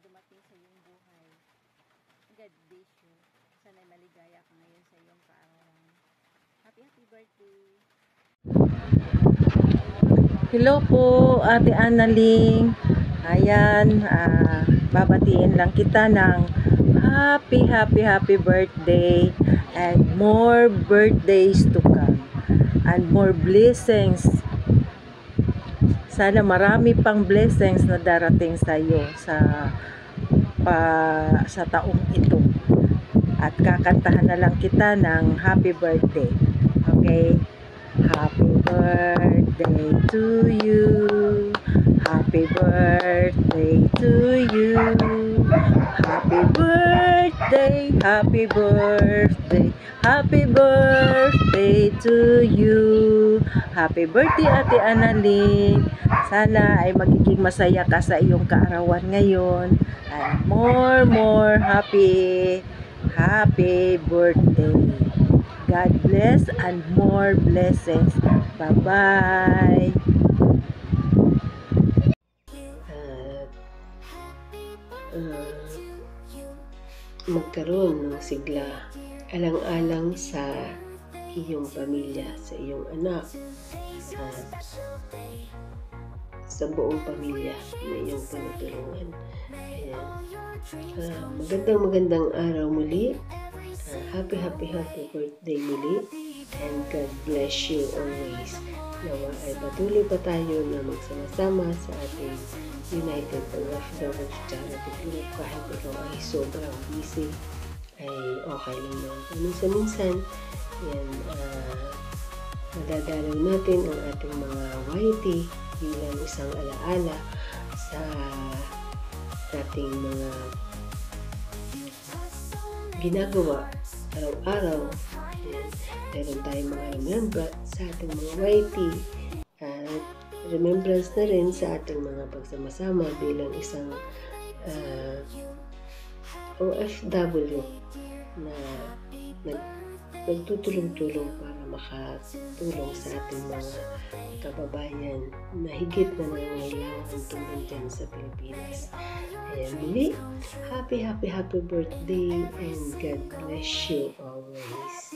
dumating sa iyong buhay. God bless you. Sana'y maligaya ka ngayon sa iyong kaarawan. Happy birthday! Hello po, Ate Annalyn. Ayan, babatiin lang kita ng happy birthday and more birthdays to come and more blessings. Sana marami pang blessings na darating sa iyo sa taong ito. At kakantahan na lang kita ng happy birthday. Okay? Happy birthday to you. Happy birthday to you. Happy birthday, happy birthday, happy birthday to you. Happy birthday, Ate Annalyn. Sana ay magiging masaya ka sa iyong kaarawan ngayon. And more happy birthday. God bless and more blessings. Bye-bye. Magkaroon ng sigla alang-alang sa iyong pamilya, sa iyong anak, sa buong pamilya na iyong tinutulungan. Magandang araw muli. Happy birthday muli, and God bless you always. Nawa ay patuloy pa tayo na magsama-sama sa ating United OFW Charity Group. Kahit ikaw ay sobrang busy, ay okay lang naman paminsan-minsan. Yan, madadalaw natin ang ating mga YT bilang isang alaala sa ating mga ginagawa araw-araw. Meron tayong mga remembrance sa ating mga YT at remembrance na rin sa ating mga pagsama-sama bilang isang OFW na nagtutulong-tulong para makatulong sa ating mga kababayan na higit na nangangailangan ng tulong dyan sa Pilipinas. Ayan, muli, happy birthday and God bless you always.